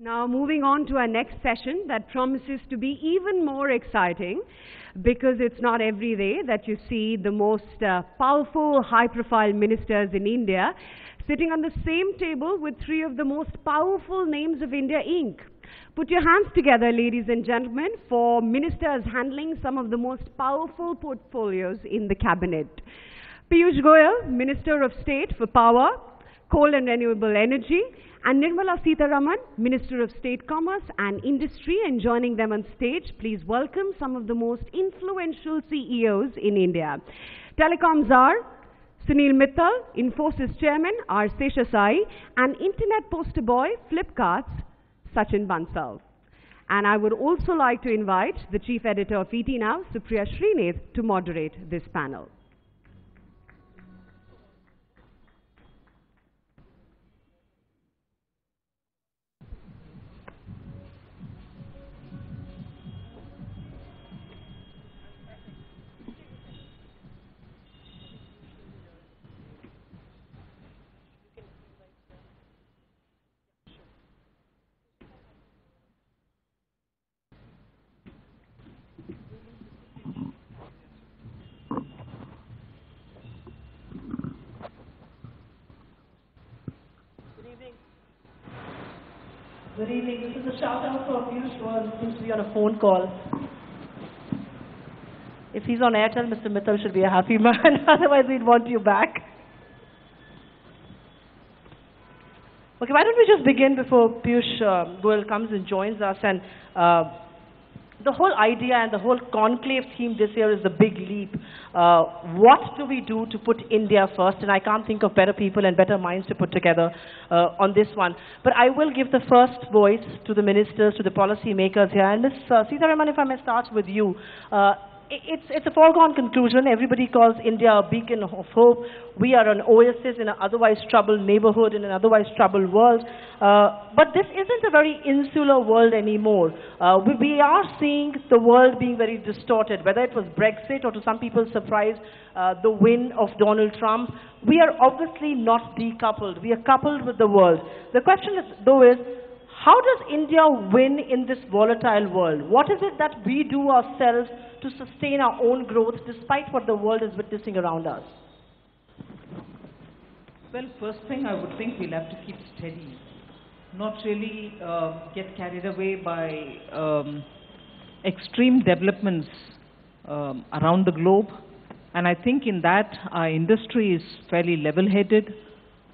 Now moving on to our next session that promises to be even more exciting because it's not every day that you see the most powerful high-profile ministers in India sitting on the same table with three of the most powerful names of India Inc. Put your hands together, ladies and gentlemen, for ministers handling some of the most powerful portfolios in the cabinet. Piyush Goyal, Minister of State for Power, Coal and Renewable Energy, and Nirmala Sitharaman, Minister of State Commerce and Industry. And joining them on stage, please welcome some of the most influential CEOs in India. Telecom Czar, Sunil Mittal, Infosys Chairman, R. Seshasayee, and Internet Poster Boy, Flipkart's Sachin Bansal. And I would also like to invite the Chief Editor of ET Now, Supriya Shrinate, to moderate this panel. Good evening. This is a shout out for Piyush who seems to be on a phone call. If he's on Airtel, Mr. Mittal should be a happy man. Otherwise, we'd want you back. Okay, why don't we just begin before Piyush Goyal comes and joins us. And the whole idea and the whole conclave theme this year is the big leap. What do we do to put India first? And I can't think of better people and better minds to put together on this one. But I will give the first voice to the ministers, to the policy makers here. And Ms. Sitharaman, if I may start with you. It's a foregone conclusion. Everybody calls India a beacon of hope. We are an oasis in an otherwise troubled neighborhood, in an otherwise troubled world. But this isn't a very insular world anymore. We are seeing the world being very distorted, whether it was Brexit or to some people's surprise, the win of Donald Trump. We are obviously not decoupled. We are coupled with the world. The question is, how does India win in this volatile world? What is it that we do ourselves to sustain our own growth despite what the world is witnessing around us? Well, first thing I would think we'll have to keep steady, not really get carried away by extreme developments around the globe. And I think in that our industry is fairly level-headed.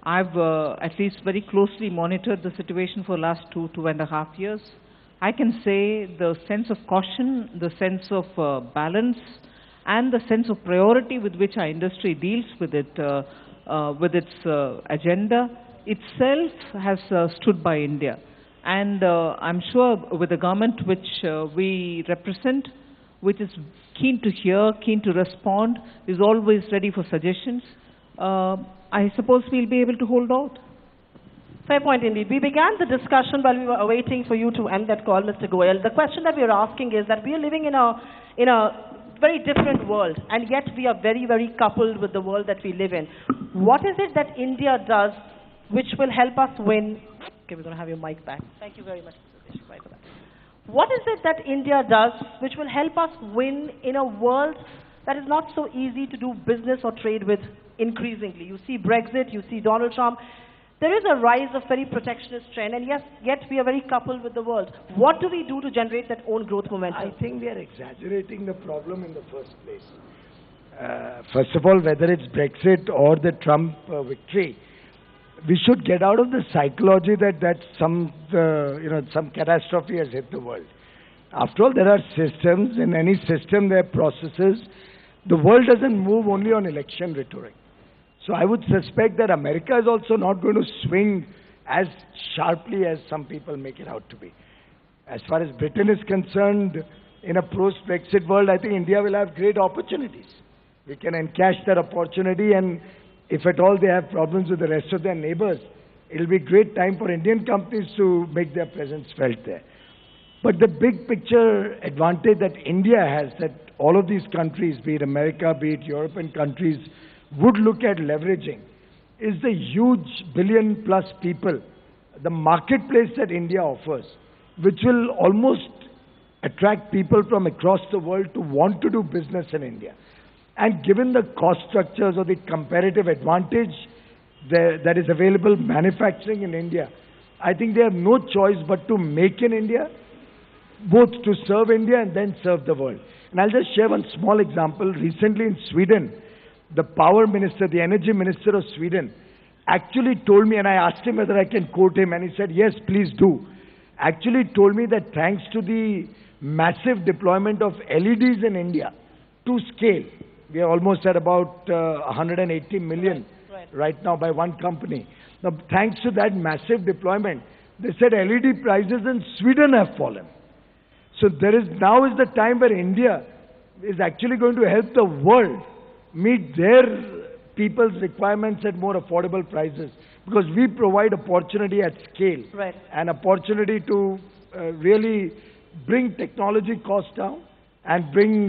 I've at least very closely monitored the situation for the last 2.5 years. I can say the sense of caution, the sense of balance, and the sense of priority with which our industry deals with it, with its agenda itself has stood by India. And I'm sure with the government which we represent, which is keen to hear, keen to respond, is always ready for suggestions, I suppose we'll be able to hold out. Fair point indeed. We began the discussion while we were waiting for you to end that call, Mr. Goyal. The question that we are asking is that we are living in a very different world, and yet we are very, very coupled with the world that we live in. What is it that India does which will help us win? Okay, we're going to have your mic back. Thank you very much, Mr. Piyush, for that. What is it that India does which will help us win in a world that is not so easy to do business or trade with increasingly? You see Brexit, you see Donald Trump. There is a rise of very protectionist trend, and yes, yet we are very coupled with the world. What do we do to generate that own growth momentum? I think we are exaggerating the problem in the first place. First of all, whether it's Brexit or the Trump victory, we should get out of the psychology that some catastrophe has hit the world. After all, there are systems. In any system, there are processes. The world doesn't move only on election rhetoric. So I would suspect that America is also not going to swing as sharply as some people make it out to be. As far as Britain is concerned, in a post-Brexit world, I think India will have great opportunities. We can encash that opportunity, and if at all they have problems with the rest of their neighbors, it will be a great time for Indian companies to make their presence felt there. But the big picture advantage that India has, that all of these countries, be it America, be it European countries, would look at leveraging, is the huge billion-plus people the marketplace that India offers, which will almost attract people from across the world to want to do business in India. And given the cost structures or the comparative advantage that is available manufacturing in India, I think they have no choice but to make in India, both to serve India and then serve the world. And I'll just share one small example. Recently in Sweden, the power minister, the energy minister of Sweden, actually told me, and I asked him whether I can quote him, and he said, yes, please do. Actually told me that thanks to the massive deployment of LEDs in India to scale, we are almost at about 180 million right now by one company. Now, thanks to that massive deployment, they said LED prices in Sweden have fallen. So now is the time where India is actually going to help the world meet their people's requirements at more affordable prices, because we provide opportunity at scale, and opportunity to really bring technology costs down and bring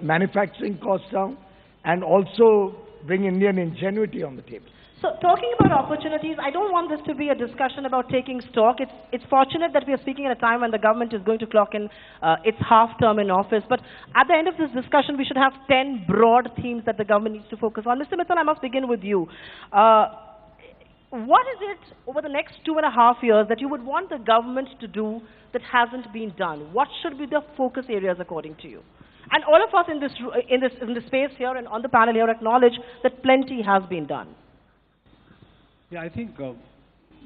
manufacturing costs down and also bring Indian ingenuity on the table. So talking about opportunities, I don't want this to be a discussion about taking stock. It's fortunate that we are speaking at a time when the government is going to clock in its half-term in office. But at the end of this discussion, we should have 10 broad themes that the government needs to focus on. Mr. Mittal, I must begin with you. What is it over the next 2.5 years that you would want the government to do that hasn't been done? What should be the focus areas according to you? And all of us in this space here and on the panel here acknowledge that plenty has been done. Yeah, I think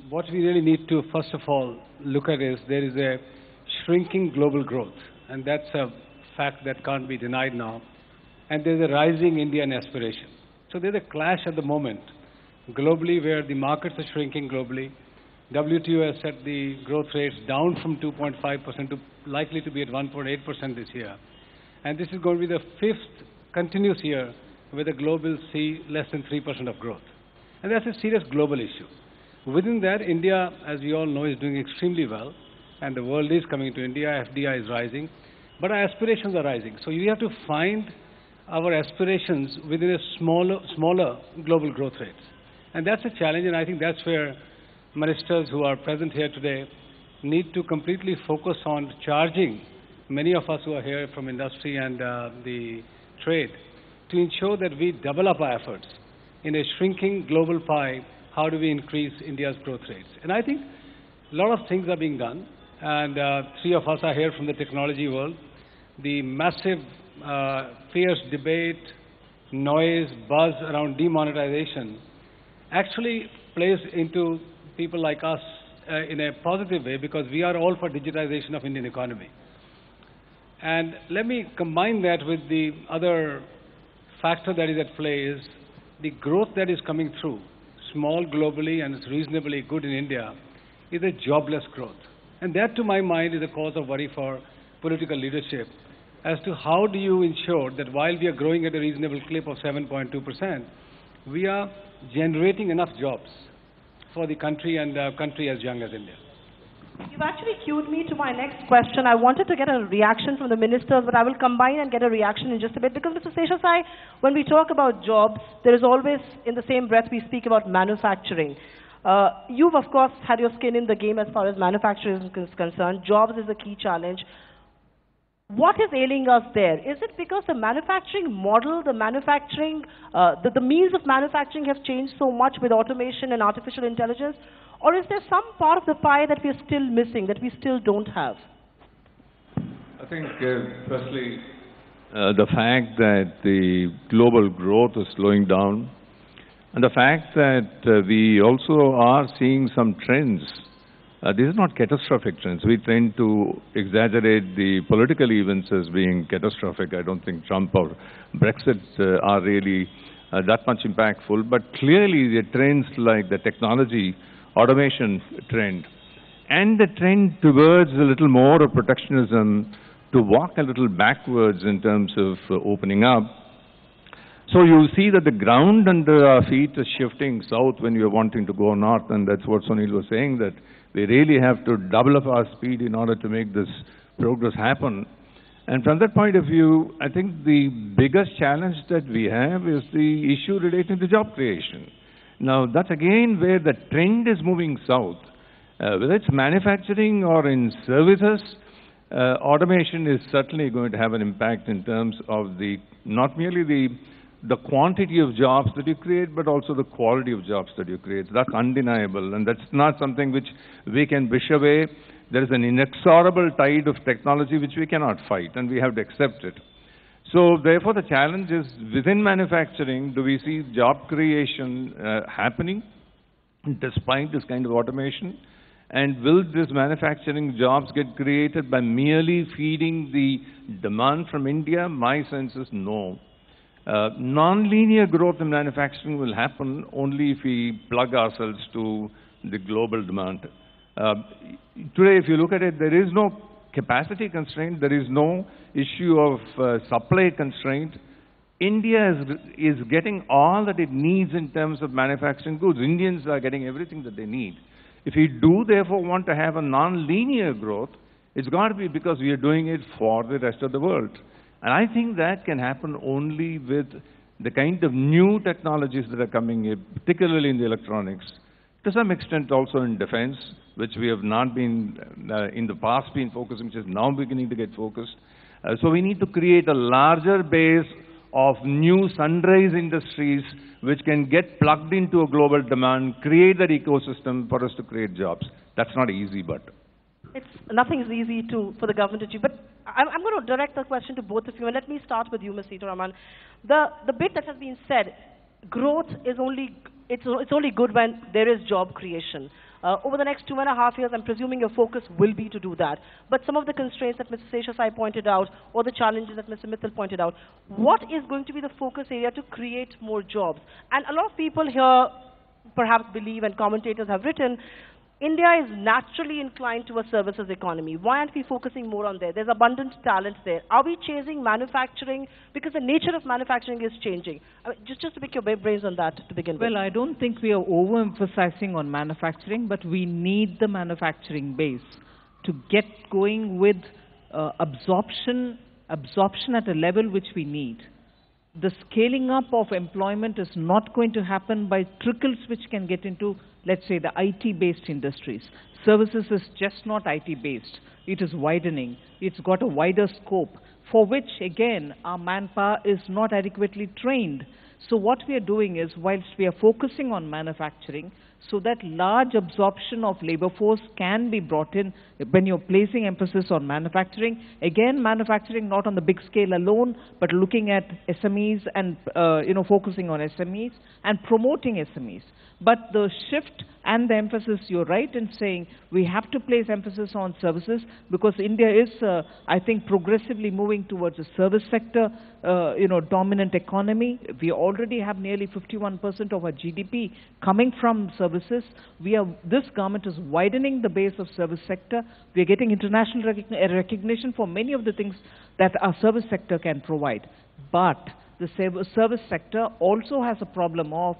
what we really need to first of all look at is there is a shrinking global growth, and that's a fact that can't be denied now. And there's a rising Indian aspiration. So there's a clash at the moment globally where the markets are shrinking globally. WTO has set the growth rates down from 2.5% to likely to be at 1.8% this year. And this is going to be the 5th continuous year where the globe will see less than 3% of growth. And that's a serious global issue. Within that, India, as we all know, is doing extremely well, and the world is coming to India, FDI is rising, but our aspirations are rising. So we have to find our aspirations within a smaller global growth rates. And that's a challenge, and I think that's where ministers who are present here today need to completely focus on charging many of us who are here from industry and the trade to ensure that we double up our efforts. In a shrinking global pie, how do we increase India's growth rates? And I think a lot of things are being done, and 3 of us are here from the technology world. The massive, fierce debate, noise, buzz around demonetization actually plays into people like us in a positive way, because we are all for digitization of Indian economy. And let me combine that with the other factor that is at play is the growth that is coming through, small globally and it's reasonably good in India, is a jobless growth. And that, to my mind, is a cause of worry for political leadership as to how do you ensure that while we are growing at a reasonable clip of 7.2%, we are generating enough jobs for the country and a country as young as India. You've actually cued me to my next question. I wanted to get a reaction from the ministers, but I will combine and get a reaction in just a bit. Because, Mr. Seshasayee, when we talk about jobs, there is always, in the same breath, we speak about manufacturing. You've, of course, had your skin in the game as far as manufacturing is concerned. Jobs is a key challenge. What is ailing us there? Is it because the manufacturing model, the manufacturing, the means of manufacturing have changed so much with automation and artificial intelligence? Or is there some part of the pie that we are still missing, that we still don't have? I think, firstly, the fact that the global growth is slowing down, and the fact that we also are seeing some trends. These are not catastrophic trends. We tend to exaggerate the political events as being catastrophic. I don't think Trump or Brexit are really that much impactful. But clearly the trends like the technology, automation trend, and the trend towards a little more of protectionism, to walk a little backwards in terms of opening up. So you see that the ground under our feet is shifting south when you're wanting to go north, and that's what Sunil was saying, that we really have to double up our speed in order to make this progress happen. And from that point of view, I think the biggest challenge that we have is the issue relating to job creation. Now, that's again where the trend is moving south. Whether it's manufacturing or in services, automation is certainly going to have an impact in terms of not merely the quantity of jobs that you create, but also the quality of jobs that you create. That's undeniable, and that's not something which we can wish away. There is an inexorable tide of technology which we cannot fight, and we have to accept it. So therefore, the challenge is within manufacturing, do we see job creation happening despite this kind of automation? And will these manufacturing jobs get created by merely feeding the demand from India? My sense is no. Non-linear growth in manufacturing will happen only if we plug ourselves to the global demand. Today, if you look at it, there is no capacity constraint, there is no issue of supply constraint. India is getting all that it needs in terms of manufacturing goods. Indians are getting everything that they need. If we do therefore want to have a non-linear growth, it's got to be because we are doing it for the rest of the world. And I think that can happen only with the kind of new technologies that are coming in, particularly in the electronics, to some extent also in defense, which we have not been, in the past been focusing, which is now beginning to get focused. So we need to create a larger base of new sunrise industries which can get plugged into a global demand, create that ecosystem for us to create jobs. That's not easy, but... Nothing is easy for the government to achieve. But I'm going to direct the question to both of you, and let me start with you, Ms. Sitharaman. The bit that has been said, growth is only good when there is job creation. Over the next 2.5 years, I'm presuming your focus will be to do that. But some of the constraints that Mr. Seshasayee pointed out, or the challenges that Mr. Mittal pointed out, what is going to be the focus area to create more jobs? And a lot of people here perhaps believe, and commentators have written, India is naturally inclined to a services economy. Why aren't we focusing more on there? There's abundant talent there. Are we chasing manufacturing? Because the nature of manufacturing is changing. I mean, just to pick your brains on that to begin with. Well, I don't think we are overemphasizing on manufacturing, but we need the manufacturing base to get going with absorption at a level which we need. The scaling up of employment is not going to happen by trickles which can get into, let's say, the IT-based industries. Services is just not IT-based. It is widening. It's got a wider scope, for which, again, our manpower is not adequately trained. So what we are doing is, whilst we are focusing on manufacturing, so that large absorption of labor force can be brought in when you're placing emphasis on manufacturing. Again, manufacturing not on the big scale alone, but looking at SMEs and focusing on SMEs and promoting SMEs. But the shift and the emphasis, you're right in saying we have to place emphasis on services, because India is, I think, progressively moving towards a service sector, dominant economy. We already have nearly 51% of our GDP coming from services. This government is widening the base of service sector. We are getting international recognition for many of the things that our service sector can provide. But the service sector also has a problem of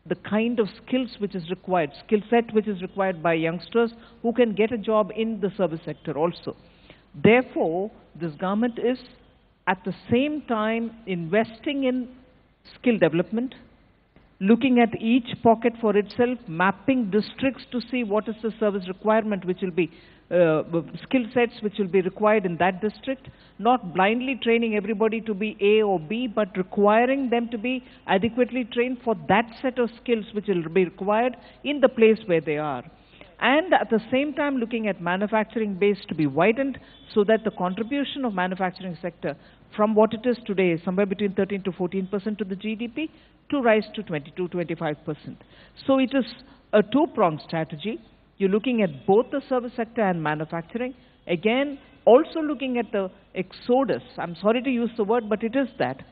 the kind of skills which is required, skill set which is required by youngsters who can get a job in the service sector also. Therefore, this government is at the same time investing in skill development, looking at each pocket for itself, mapping districts to see what is the service requirement which will be, skill sets which will be required in that district, not blindly training everybody to be A or B, but requiring them to be adequately trained for that set of skills which will be required in the place where they are. And at the same time looking at manufacturing base to be widened so that the contribution of manufacturing sector from what it is today, somewhere between 13 to 14% to the GDP, to rise to 22-25%. So it is a two-pronged strategy. You're looking at both the service sector and manufacturing. Again, also looking at the exodus, I'm sorry to use the word, but it is that,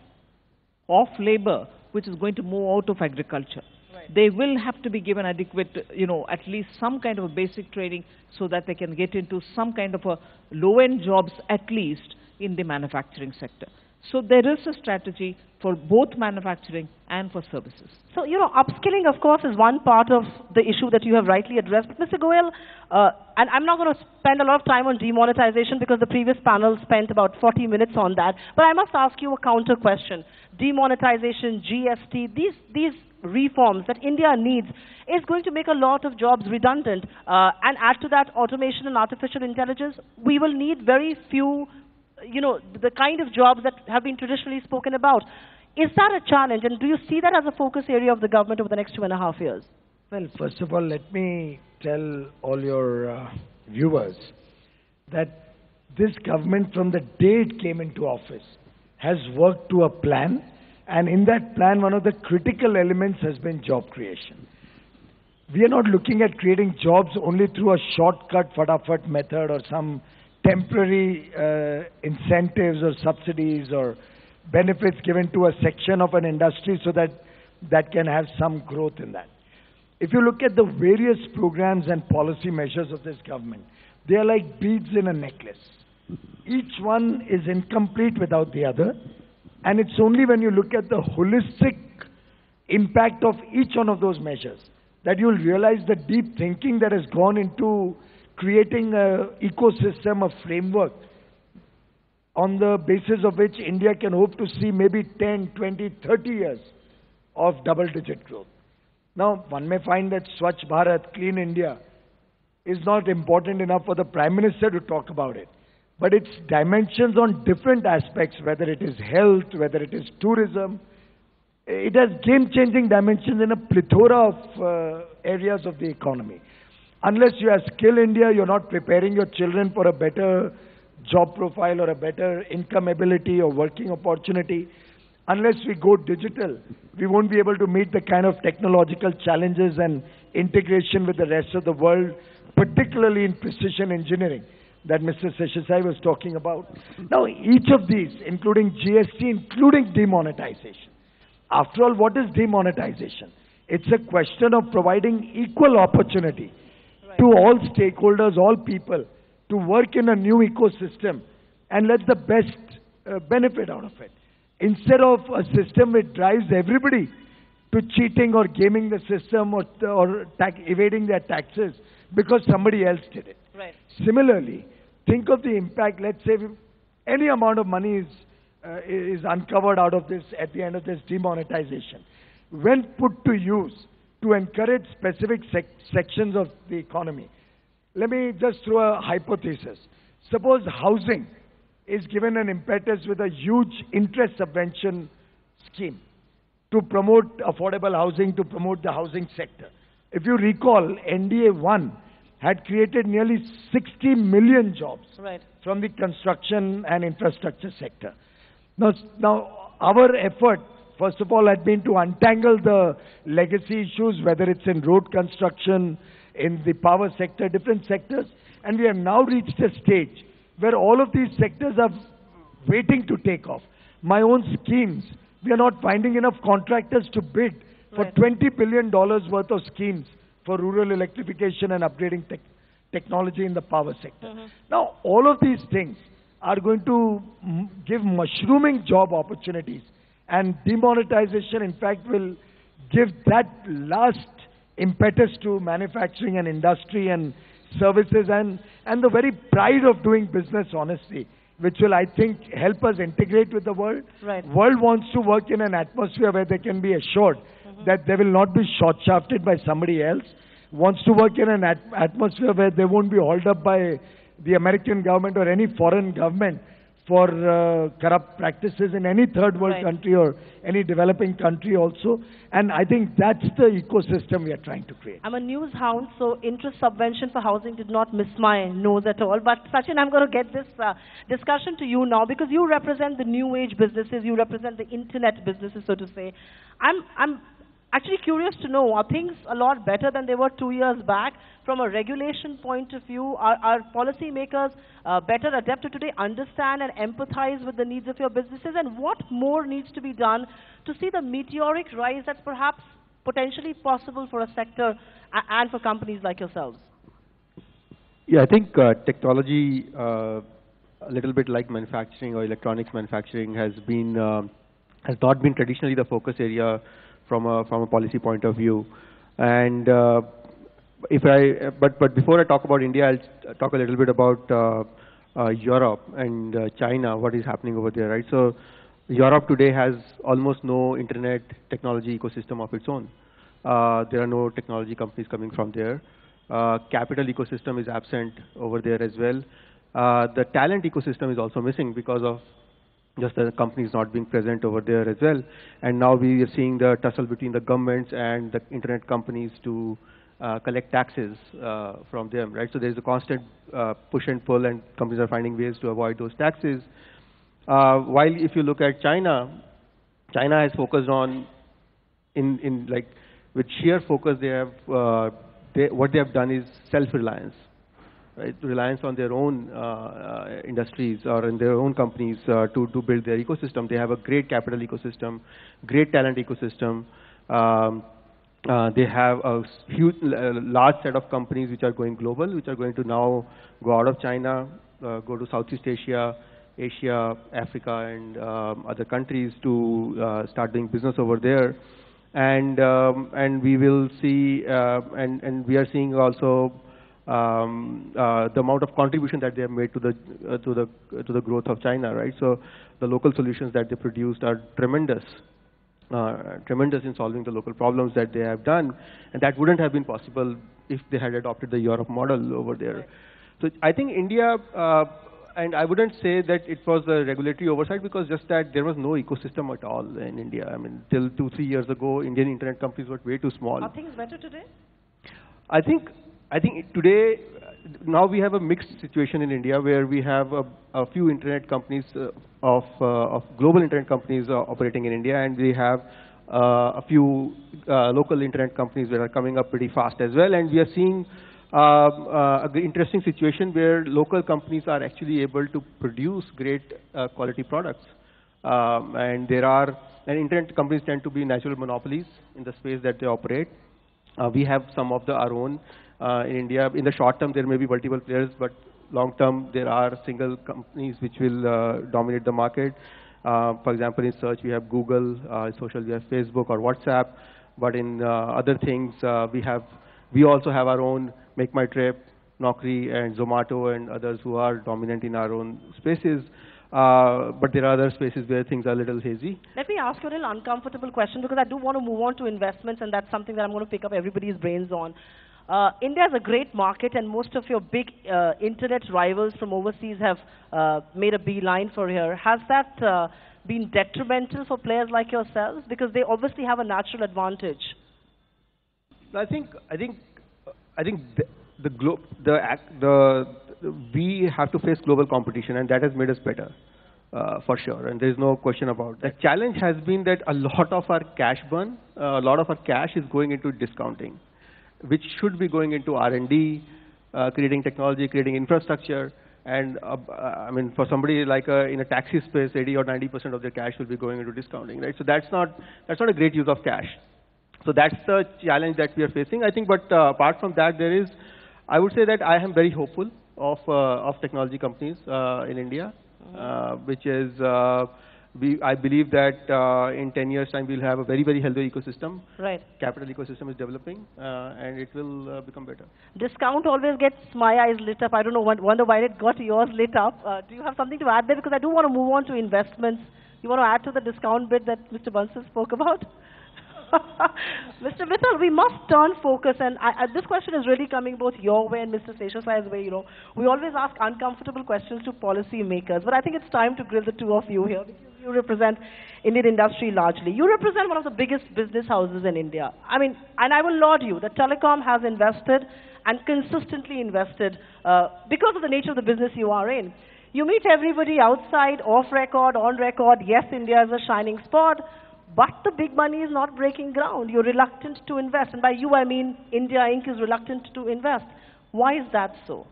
of labor, which is going to move out of agriculture. Right. They will have to be given adequate, at least some kind of a basic training so that they can get into some kind of a low-end jobs, at least in the manufacturing sector. So there is a strategy for both manufacturing and for services. So, you know, upskilling, of course, is one part of the issue that you have rightly addressed. But Mr. Goyal, and I'm not going to spend a lot of time on demonetization because the previous panel spent about 40 minutes on that. But I must ask you a counter question. Demonetization, GST, these reforms that India needs is going to make a lot of jobs redundant. And add to that automation and artificial intelligence, we will need very few, you know, the kind of jobs that have been traditionally spoken about. Is that a challenge, and do you see that as a focus area of the government over the next 2.5 years? Well, first of all, let me tell all your viewers that this government, from the day it came into office, has worked to a plan, and in that plan, one of the critical elements has been job creation. We are not looking at creating jobs only through a shortcut, fatafat method or some temporary incentives or subsidies or benefits given to a section of an industry so that that can have some growth in that. If you look at the various programs and policy measures of this government, they are like beads in a necklace. Each one is incomplete without the other, and it's only when you look at the holistic impact of each one of those measures that you'll realize the deep thinking that has gone into creating an ecosystem, a framework on the basis of which India can hope to see maybe 10, 20, 30 years of double-digit growth. Now, one may find that Swachh Bharat, Clean India, is not important enough for the Prime Minister to talk about it. But its dimensions on different aspects, whether it is health, whether it is tourism, it has game-changing dimensions in a plethora of areas of the economy. Unless you have Skill India, you're not preparing your children for a better job profile or a better income ability or working opportunity. Unless we go digital, we won't be able to meet the kind of technological challenges and integration with the rest of the world, particularly in precision engineering that Mr. Seshasayee was talking about. Now, each of these, including GST, including demonetization. After all, what is demonetization? It's a question of providing equal opportunity to all stakeholders, all people, to work in a new ecosystem and let the best benefit out of it. Instead of a system which drives everybody to cheating or gaming the system or evading their taxes because somebody else did it. Right. Similarly, think of the impact. Let's say any amount of money is uncovered out of this at the end of this demonetization. When put to use to encourage specific sections of the economy, let me just throw a hypothesis. Suppose housing is given an impetus with a huge interest subvention scheme to promote affordable housing, to promote the housing sector. If you recall, NDA 1 had created nearly 60 million jobs from the construction and infrastructure sector. Now, our effort, first of all, had been to untangle the legacy issues, whether it's in road construction, in the power sector, different sectors, and we have now reached a stage where all of these sectors are waiting to take off. My own schemes, we are not finding enough contractors to bid for $20 billion worth of schemes for rural electrification and upgrading technology in the power sector. Now, all of these things are going to give mushrooming job opportunities, and demonetization, in fact, will give that last impetus to manufacturing and industry and services and the very pride of doing business honestly, which will, I think, help us integrate with the world. World wants to work in an atmosphere where they can be assured that they will not be short-shafted by somebody else, wants to work in an atmosphere where they won't be hauled up by the American government or any foreign government for corrupt practices in any third world country or any developing country also. And I think that's the ecosystem we are trying to create. I'm a news hound, so interest subvention for housing did not miss my nose at all. But Sachin, I'm going to get this discussion to you now because you represent the new age businesses, you represent the internet businesses, so to say. I'm actually curious to know, are things a lot better than they were 2 years back? From a regulation point of view, are policymakers better adapted today, understand and empathize with the needs of your businesses? And what more needs to be done to see the meteoric rise that's perhaps potentially possible for a sector and for companies like yourselves? Yeah, I think technology a little bit like manufacturing or electronics manufacturing has not been traditionally the focus area from a policy point of view. And but before I talk about India, I'll talk a little bit about Europe and China, what is happening over there, right? So Europe today has almost no internet technology ecosystem of its own. There are no technology companies coming from there. Capital ecosystem is absent over there as well. The talent ecosystem is also missing because of just the companies not being present over there as well. And now we are seeing the tussle between the governments and the internet companies to collect taxes from them, right? So there's a constant push and pull, and companies are finding ways to avoid those taxes. While if you look at China, China has focused on, like with sheer focus, they have what they have done is self-reliance, right? Reliance on their own industries or in their own companies to build their ecosystem. They have a great capital ecosystem, great talent ecosystem. They have a huge, large set of companies which are going global, which are going to now go out of China, go to Southeast Asia, Asia, Africa, and other countries to start doing business over there. And we will see, and we are seeing also the amount of contribution that they have made to the growth of China, right? So the local solutions that they produced are tremendous. Tremendous in solving the local problems that they have done, and that wouldn't have been possible if they had adopted the Europe model over there. So I think India, and I wouldn't say that it was a regulatory oversight, because just that there was no ecosystem at all in India. I mean, till 2-3 years ago, Indian internet companies were way too small. Are things better today? I think today, now we have a mixed situation in India where we have a few internet companies of global internet companies operating in India, and we have a few local internet companies that are coming up pretty fast as well. And we are seeing a interesting situation where local companies are actually able to produce great quality products. And internet companies tend to be natural monopolies in the space that they operate. We have some of our own in India. In the short term, there may be multiple players, but long term, there are single companies which will dominate the market. For example, in search, we have Google. In social, we have Facebook or WhatsApp. But in other things, we also have our own Make My Trip, Naukri, and Zomato, and others who are dominant in our own spaces. But there are other spaces where things are a little hazy. Let me ask you a little uncomfortable question, because I do want to move on to investments, and that's something that I'm going to pick up everybody's brains on. India is a great market, and most of your big internet rivals from overseas have made a beeline for here. Has that been detrimental for players like yourselves? Because they obviously have a natural advantage. I think we have to face global competition, and that has made us better, for sure, and there's no question about that. The challenge has been that a lot of our cash burn, a lot of our cash is going into discounting, which should be going into R&D, creating technology, creating infrastructure. And I mean, for somebody like in a taxi space, 80 or 90% of their cash will be going into discounting, right? So that's not a great use of cash. So that's the challenge that we are facing, I think. But apart from that, I would say that I am very hopeful of technology companies in India, which is, I believe that in 10 years' time, we'll have a very, very healthy ecosystem. Right. Capital ecosystem is developing, and it will become better. Discount always gets my eyes lit up. I don't know, wonder why it got yours lit up. Do you have something to add there? Because I do want to move on to investments. You want to add to the discount bit that Mr. Bansal spoke about? Mr. Mittal, we must turn focus, and this question is really coming both your way and Mr. Seshasayee's way. You know, we always ask uncomfortable questions to policy makers, but I think it's time to grill the two of you here, because you represent Indian industry largely. You represent one of the biggest business houses in India. I mean, and I will laud you. The telecom has invested and consistently invested because of the nature of the business you are in. You meet everybody outside, off record, on record. Yes, India is a shining spot, but the big money is not breaking ground. You're reluctant to invest. And by you, I mean India Inc. is reluctant to invest. Why is that so?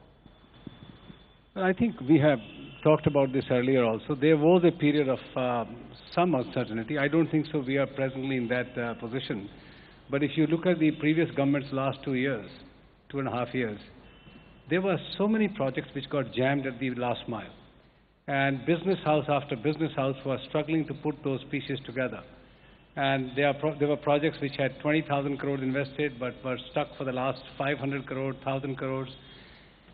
I think we have talked about this earlier also. There was a period of some uncertainty. I don't think so we are presently in that position. But if you look at the previous government's last 2 years, 2.5 years, there were so many projects which got jammed at the last mile. And business house after business house was struggling to put those pieces together. And there were projects which had 20,000 crores invested but were stuck for the last 500 crores, 1,000 crores.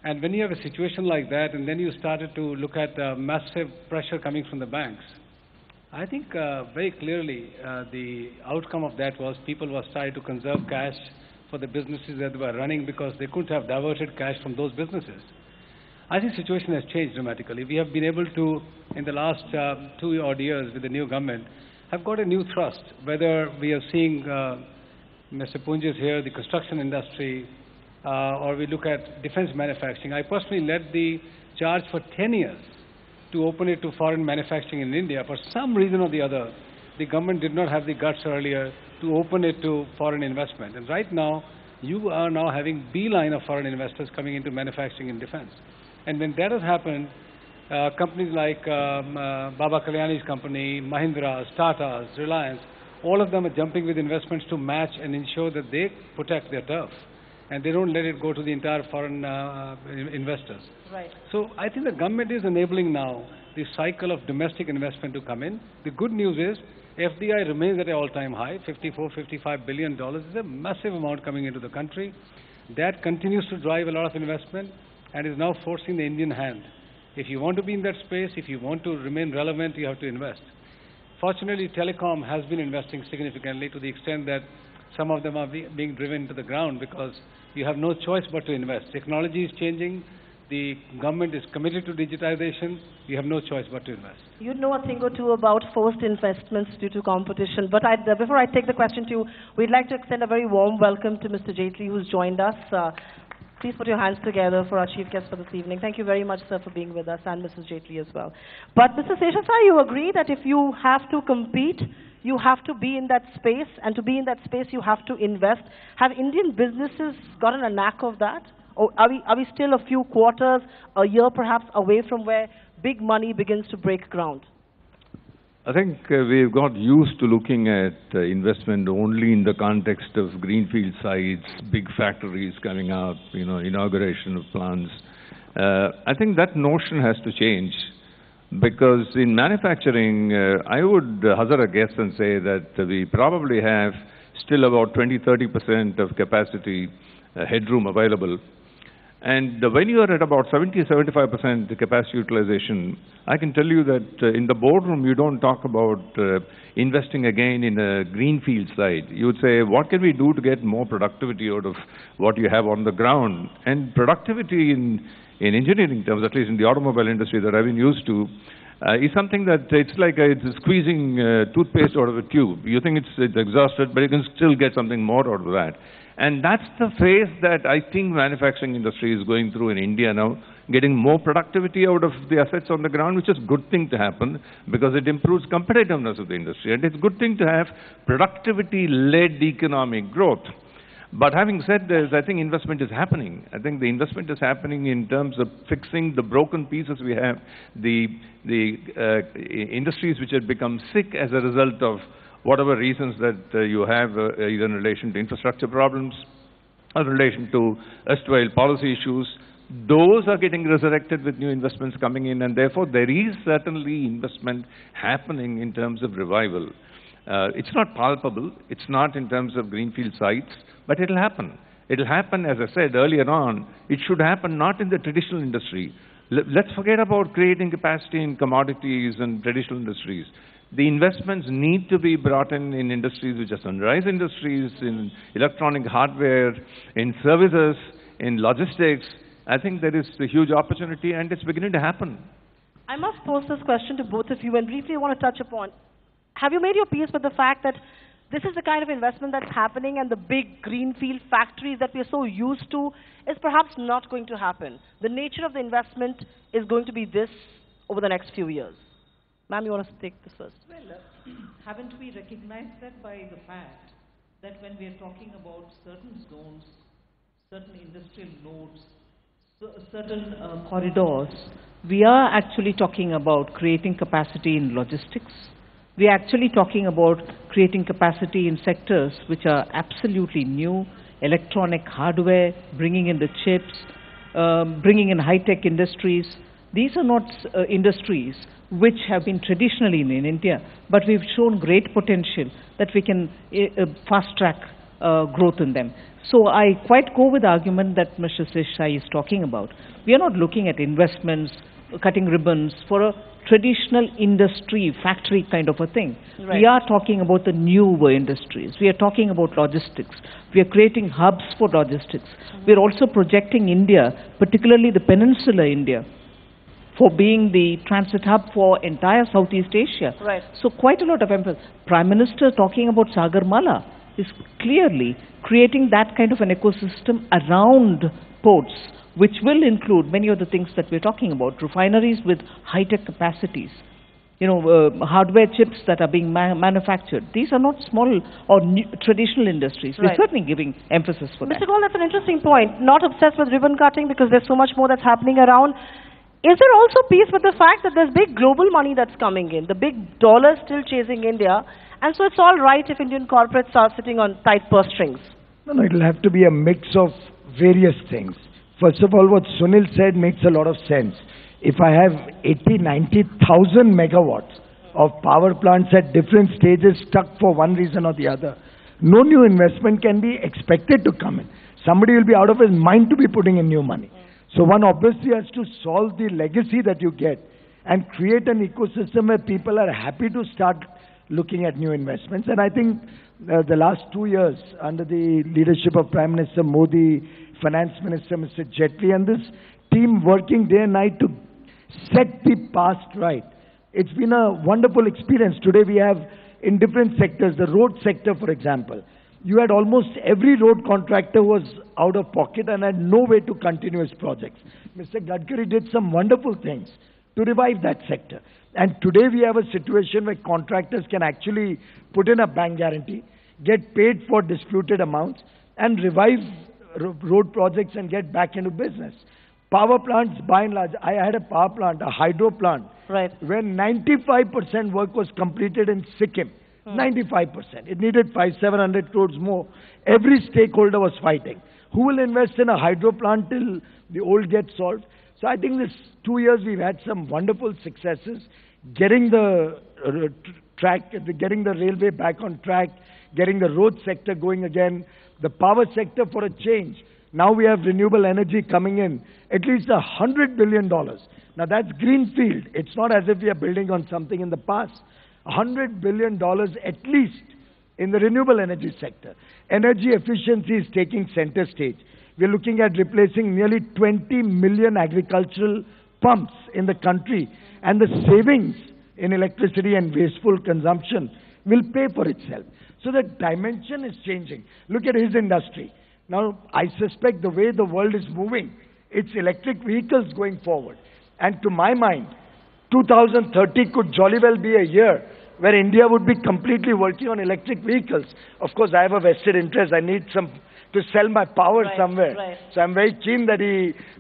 And when you have a situation like that, and then you started to look at massive pressure coming from the banks, I think very clearly the outcome of that was people were starting to conserve cash for the businesses that were running because they couldn't have diverted cash from those businesses. I think the situation has changed dramatically. We have been able to, in the last 2 odd years with the new government, have got a new thrust. Whether we are seeing Mr. Punjas here, the construction industry, or we look at defense manufacturing. I personally led the charge for 10 years to open it to foreign manufacturing in India. For some reason or the other, the government did not have the guts earlier to open it to foreign investment. And right now, you are now having beeline of foreign investors coming into manufacturing and defense. And when that has happened, companies like Baba Kalyani's company, Mahindra's, Tata's, Reliance, all of them are jumping with investments to match and ensure that they protect their turf. And they don't let it go to the entire foreign investors. Right. So I think the government is enabling now the cycle of domestic investment to come in. The good news is FDI remains at an all-time high, $55 billion is a massive amount coming into the country. That continues to drive a lot of investment and is now forcing the Indian hand. If you want to be in that space, if you want to remain relevant, you have to invest. Fortunately, telecom has been investing significantly to the extent that some of them are being driven to the ground because you have no choice but to invest. Technology is changing. The government is committed to digitization. You have no choice but to invest. You know a thing or two about forced investments due to competition. But before I take the question to you, we'd like to extend a very warm welcome to Mr. Jaitley, who's joined us. Please put your hands together for our chief guest for this evening. Thank you very much, sir, for being with us, and Mrs. Jaitley as well. But Mr. Seshasayee, you agree that if you have to compete, you have to be in that space, and to be in that space, you have to invest. Have Indian businesses gotten a knack of that? Or are we still a few quarters, a year perhaps, away from where big money begins to break ground? I think we've got used to looking at investment only in the context of greenfield sites, big factories coming out, inauguration of plants. I think that notion has to change because in manufacturing, I would hazard a guess and say that we probably have still about 20-30% of capacity headroom available. And when you are at about 70-75% capacity utilization, I can tell you that in the boardroom you don't talk about investing again in a greenfield site. You would say, what can we do to get more productivity out of what you have on the ground? And productivity in engineering terms, at least in the automobile industry that I've been used to, is something that it's like it's squeezing toothpaste out of a tube. You think it's exhausted, but you can still get something more out of that. And that's the phase that I think manufacturing industry is going through in India now, getting more productivity out of the assets on the ground, which is a good thing to happen because it improves competitiveness of the industry. And it's a good thing to have productivity-led economic growth. But having said this, I think investment is happening. I think the investment is happening in terms of fixing the broken pieces we have, the industries which have become sick as a result of whatever reasons that you have, either in relation to infrastructure problems or in relation to erstwhile policy issues, those are getting resurrected with new investments coming in, and therefore there is certainly investment happening in terms of revival. It's not palpable, it's not in terms of greenfield sites, but it'll happen. It'll happen, as I said earlier on, it should happen not in the traditional industry. Let's forget about creating capacity in commodities and traditional industries. The investments need to be brought in industries which are sunrise industries, in electronic hardware, in services, in logistics. I think there is a huge opportunity and it's beginning to happen. I must pose this question to both of you and briefly I want to touch upon. Have you made your peace with the fact that this is the kind of investment that's happening and the big greenfield factories that we're so used to is perhaps not going to happen? The nature of the investment is going to be this over the next few years. Ma'am, you want to take this first? Well, haven't we recognized that by the fact that when we are talking about certain zones, certain industrial nodes, certain corridors, we are actually talking about creating capacity in logistics. We are actually talking about creating capacity in sectors which are absolutely new, electronic hardware, bringing in the chips, bringing in high-tech industries, These are not industries which have been traditionally in India, but we've shown great potential that we can fast-track growth in them. So I quite go with the argument that Mr. Seshasayee is talking about. We are not looking at investments, cutting ribbons for a traditional industry, factory kind of a thing. Right. We are talking about the newer industries. We are talking about logistics. We are creating hubs for logistics. We are also projecting India, particularly the peninsular India, for being the transit hub for entire Southeast Asia. Right. So quite a lot of emphasis. Prime Minister talking about Sagarmala is clearly creating that kind of an ecosystem around ports, which will include many of the things that we're talking about, refineries with high-tech capacities, hardware chips that are being manufactured. These are not small or traditional industries. Right. We're certainly giving emphasis for that. Mr. Goyal, that's an interesting point. Not obsessed with ribbon cutting because there's so much more that's happening around. Is there also peace with the fact that there's big global money that's coming in, the big dollars still chasing India, and so it's all right if Indian corporates are sitting on tight purse strings? No, it'll have to be a mix of various things. First of all, what Sunil said makes a lot of sense. If I have 90,000 megawatts of power plants at different stages stuck for one reason or the other, no new investment can be expected to come in. Somebody will be out of his mind to be putting in new money. So one obviously has to solve the legacy that you get and create an ecosystem where people are happy to start looking at new investments. And I think the last 2 years, under the leadership of Prime Minister Modi, Finance Minister Mr. Jaitley, and this team working day and night to set the past right, it's been a wonderful experience. Today we have, in different sectors, the road sector, for example, you had almost every road contractor was out of pocket and had no way to continue his projects. Mr. Gadkari did some wonderful things to revive that sector. And today we have a situation where contractors can actually put in a bank guarantee, get paid for disputed amounts, and revive road projects and get back into business. Power plants, by and large, I had a power plant, a hydro plant, right, where 95% work was completed in Sikkim. 95%. It needed 500-700 crores more. Every stakeholder was fighting. Who will invest in a hydro plant till the old gets solved? So I think this 2 years we've had some wonderful successes, getting the getting the railway back on track, getting the road sector going again, the power sector for a change. Now we have renewable energy coming in, at least $100 billion. Now that's greenfield. It's not as if we are building on something in the past. $100 billion at least in the renewable energy sector. Energy efficiency is taking center stage. We're looking at replacing nearly 20 million agricultural pumps in the country, and the savings in electricity and wasteful consumption will pay for itself. So the dimension is changing. Look at his industry. Now, I suspect the way the world is moving, it's electric vehicles going forward. And to my mind, 2030 could jolly well be a year where India would be completely working on electric vehicles. Of course, I have a vested interest. I need to sell my power somewhere. Right. So I'm very keen that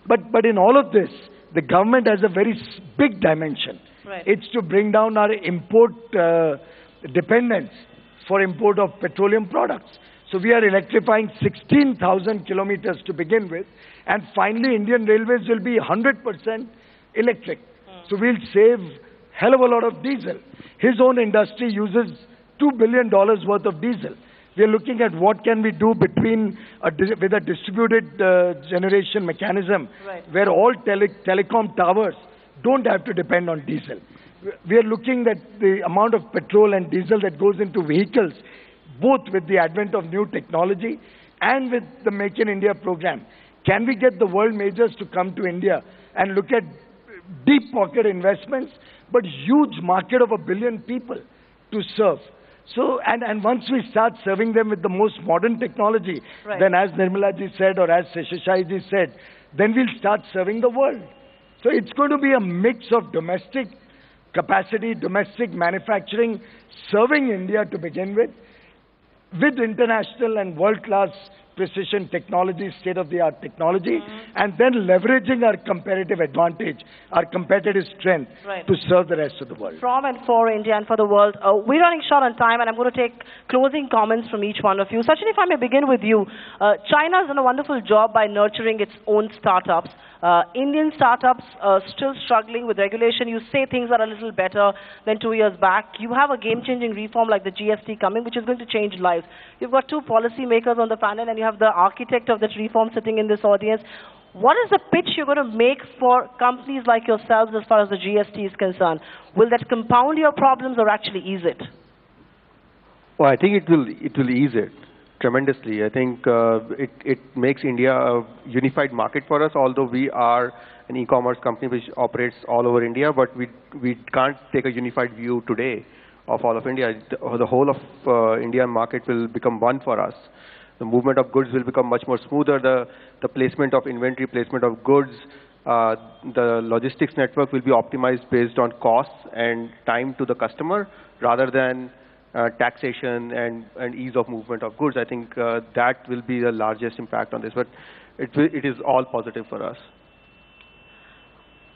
but in all of this, the government has a very big dimension. Right. It's to bring down our import dependence for import of petroleum products. So we are electrifying 16,000 kilometers to begin with, and finally Indian Railways will be 100% electric. So we'll save hell of a lot of diesel. His own industry uses $2 billion worth of diesel. We are looking at what can we do between with a distributed generation mechanism, right, where all telecom towers don't have to depend on diesel. We are looking at the amount of petrol and diesel that goes into vehicles, both with the advent of new technology and with the Make in India program. Can we get the world majors to come to India and look at deep pocket investments, but huge market of 1 billion people to serve? So, and once we start serving them with the most modern technology, right, then as Nirmala ji said, or as Seshasayee ji said, then we'll start serving the world. So it's going to be a mix of domestic capacity, domestic manufacturing, serving India to begin with international and world-class precision technology, state-of-the-art technology, and then leveraging our competitive advantage, our competitive strength to serve the rest of the world. From and for India and for the world. We're running short on time, and I'm going to take closing comments from each one of you. Sachin, if I may begin with you. China's done a wonderful job by nurturing its own startups. Indian startups still struggling with regulation. You say things are a little better than 2 years back. You have a game-changing reform like the GST coming, which is going to change lives. You've got two policy makers on the panel, and you have the architect of that reform sitting in this audience. What is the pitch you're going to make for companies like yourselves as far as the GST is concerned? Will that compound your problems or actually ease it? Well, I think it will ease it tremendously. I think it makes India a unified market for us, although we are an e-commerce company which operates all over India, but we can't take a unified view today of all of India. The whole of Indian market will become one for us. The movement of goods will become much more smoother. The placement of inventory, placement of goods, the logistics network will be optimized based on costs and time to the customer rather than taxation and ease of movement of goods. I think that will be the largest impact on this, but it is all positive for us.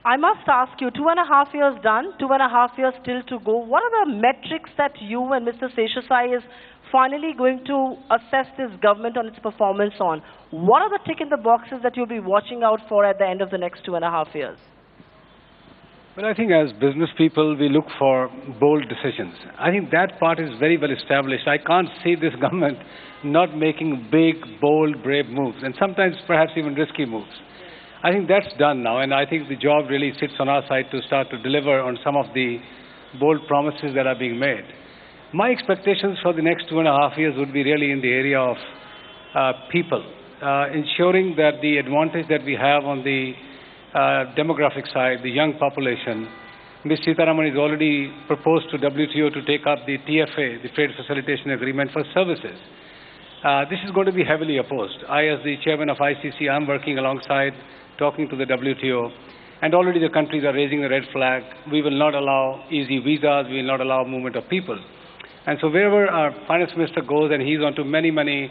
I must ask you, 2.5 years done, 2.5 years still to go. What are the metrics that you and Mr. Seshasayee is finally going to assess this government on its performance on? What are the tick in the boxes that you'll be watching out for at the end of the next 2.5 years? Well, I think as business people, we look for bold decisions. I think that part is very well established. I can't see this government not making big, bold, brave moves, and sometimes perhaps even risky moves. I think that's done now, and I think the job really sits on our side to start to deliver on some of the bold promises that are being made. My expectations for the next 2.5 years would be really in the area of people, ensuring that the advantage that we have on the demographic side, the young population. Ms. Sitharaman has already proposed to WTO to take up the TFA, the Trade Facilitation Agreement for services. This is going to be heavily opposed. I, as the chairman of ICC, am working alongside, talking to the WTO, and already the countries are raising the red flag. We will not allow easy visas, we will not allow movement of people. And so wherever our finance minister goes, and he's on to many, many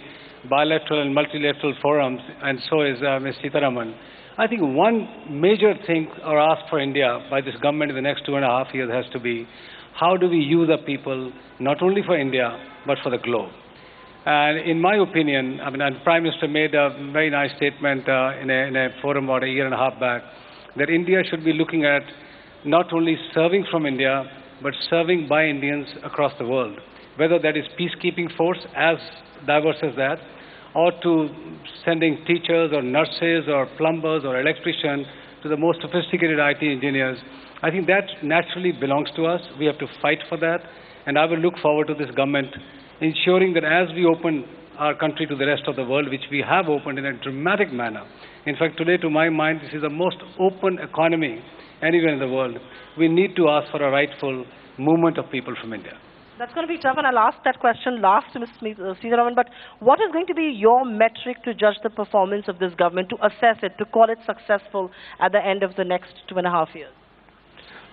bilateral and multilateral forums, and so is Ms. Sitharaman, I think one major thing or ask for India by this government in the next 2.5 years has to be, how do we use our people, not only for India, but for the globe? And in my opinion, I mean, the Prime Minister made a very nice statement in a forum about 1.5 years back, that India should be looking at not only serving from India, but serving by Indians across the world, whether that is peacekeeping force, as diverse as that, or to sending teachers or nurses or plumbers or electricians to the most sophisticated IT engineers. I think that naturally belongs to us. We have to fight for that. And I will look forward to this government ensuring that as we open our country to the rest of the world, which we have opened in a dramatic manner. In fact, today, to my mind, this is the most open economy anywhere in the world. We need to ask for a rightful movement of people from India. That's going to be tough, and I'll ask that question last to Ms. Sitharaman, but what is going to be your metric to judge the performance of this government, to assess it, to call it successful at the end of the next 2.5 years?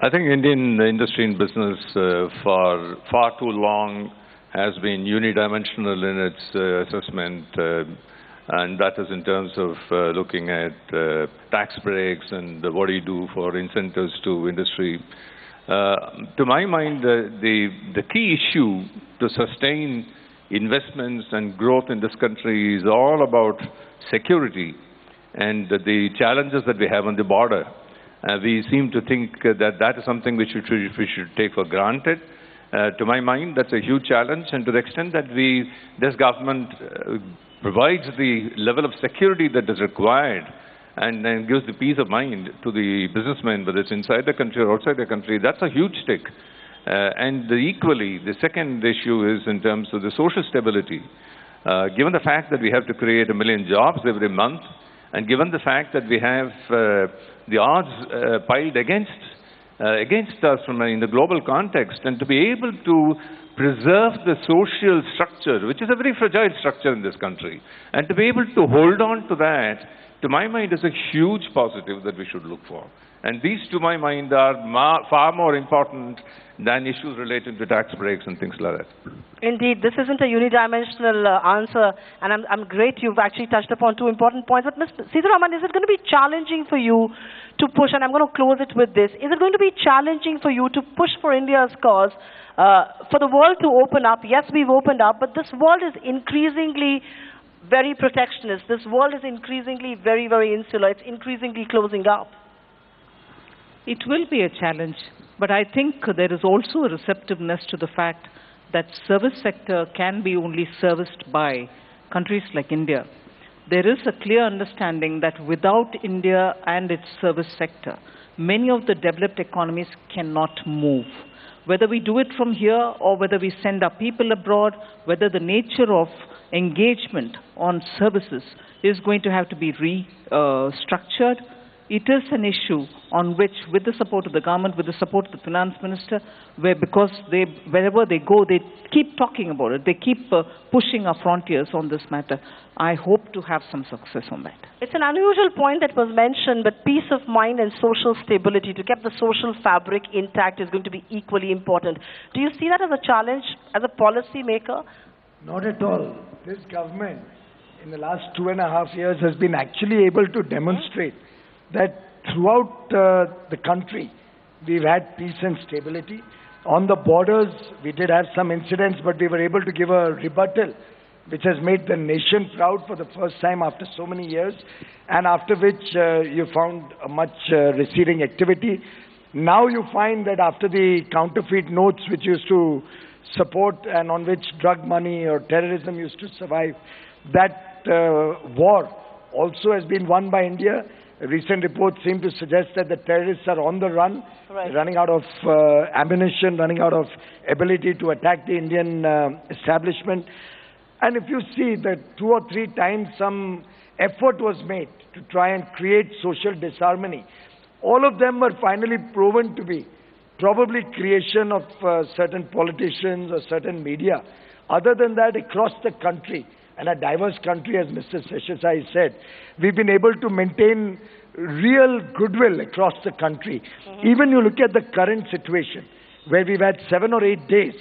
I think Indian industry and business for far too long has been unidimensional in its assessment, and that is in terms of looking at tax breaks and what do you do for incentives to industry. To my mind, the key issue to sustain investments and growth in this country is all about security and the challenges that we have on the border. We seem to think that is something which we should take for granted. To my mind, that's a huge challenge, and to the extent that this government provides the level of security that is required and then gives the peace of mind to the businessmen, whether it's inside the country or outside the country, that's a huge stick. And equally, the second issue is in terms of the social stability. Given the fact that we have to create 1 million jobs every month, and given the fact that we have the odds piled against us in the global context, and to be able to preserve the social structure, which is a very fragile structure in this country, and to be able to hold on to that, to my mind, is a huge positive that we should look for. And these, to my mind, are far more important than issues related to tax breaks and things like that. Indeed, this isn't a unidimensional answer, and I'm great you've actually touched upon two important points. But Ms. Sitharaman, is it going to be challenging for you to push, and I'm going to close it with this, is it going to be challenging for you to push for India's cause, for the world to open up? Yes, we've opened up, but this world is increasingly very protectionist. This world is increasingly very, very insular. It's increasingly closing up. It will be a challenge, but I think there is also a receptiveness to the fact that service sector can be only serviced by countries like India. There is a clear understanding that without India and its service sector, many of the developed economies cannot move. Whether we do it from here or whether we send our people abroad, whether the nature of engagement on services is going to have to be restructured. It is an issue on which, with the support of the government, with the support of the finance minister, because wherever they go, they keep talking about it. They keep pushing our frontiers on this matter. I hope to have some success on that. It's an unusual point that was mentioned, but peace of mind and social stability, to keep the social fabric intact, is going to be equally important. Do you see that as a challenge as a policy maker? Not at all. This government, in the last 2.5 years, has been actually able to demonstrate that throughout the country, we've had peace and stability. On the borders, we did have some incidents, but we were able to give a rebuttal, which has made the nation proud for the first time after so many years, and after which you found a much receding activity. Now you find that after the counterfeit notes which used to support and on which drug money or terrorism used to survive, that war also has been won by India. Recent reports seem to suggest that the terrorists are on the run, running out of ammunition, running out of ability to attack the Indian establishment. And if you see that 2 or 3 times some effort was made to try and create social disharmony, all of them were finally proven to be probably creation of certain politicians or certain media. Other than that, across the country, and a diverse country, as Mr. Seshasayee said, we've been able to maintain real goodwill across the country. Even you look at the current situation, where we've had 7 or 8 days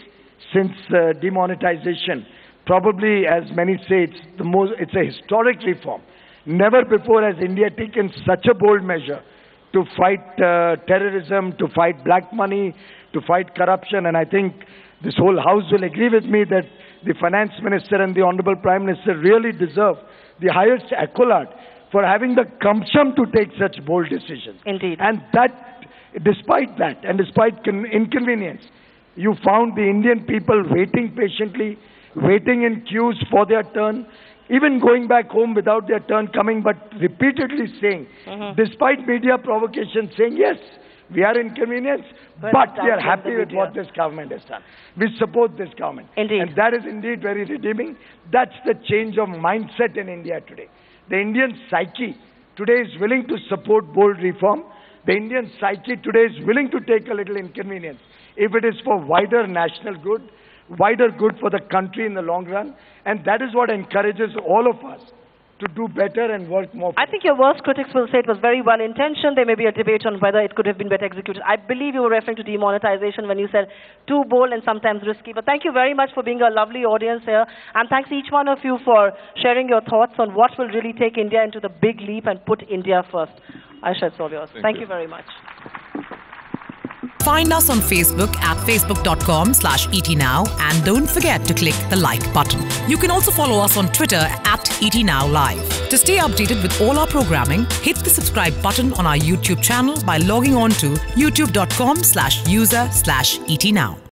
since demonetization. Probably, as many say, it's a historic reform. Never before has India taken such a bold measure to fight terrorism, to fight black money, to fight corruption. And I think this whole House will agree with me that the Finance Minister and the Honorable Prime Minister really deserve the highest accolade for having the gumption to take such bold decisions. Indeed. And that, despite that, and despite inconvenience, you found the Indian people waiting patiently, waiting in queues for their turn, even going back home without their turn coming, but repeatedly saying, despite media provocation, saying, yes, we are inconvenienced, but we are happy with what this government has done. We support this government. Indeed. And that is indeed very redeeming. That's the change of mindset in India today. The Indian psyche today is willing to support bold reform. The Indian psyche today is willing to take a little inconvenience if it is for wider national good, wider good for the country in the long run. And that is what encourages all of us to do better and work more. I think your worst critics will say it was very well intentioned. There may be a debate on whether it could have been better executed. I believe you were referring to demonetization when you said too bold and sometimes risky. But thank you very much for being a lovely audience here. And thanks to each one of you for sharing your thoughts on what will really take India into the big leap and put India first. Aisha, it's all yours. Thank you very much. Find us on Facebook at facebook.com/ETNow and don't forget to click the like button. You can also follow us on Twitter at ETNowLive. To stay updated with all our programming, hit the subscribe button on our YouTube channel by logging on to youtube.com/user/ETNow.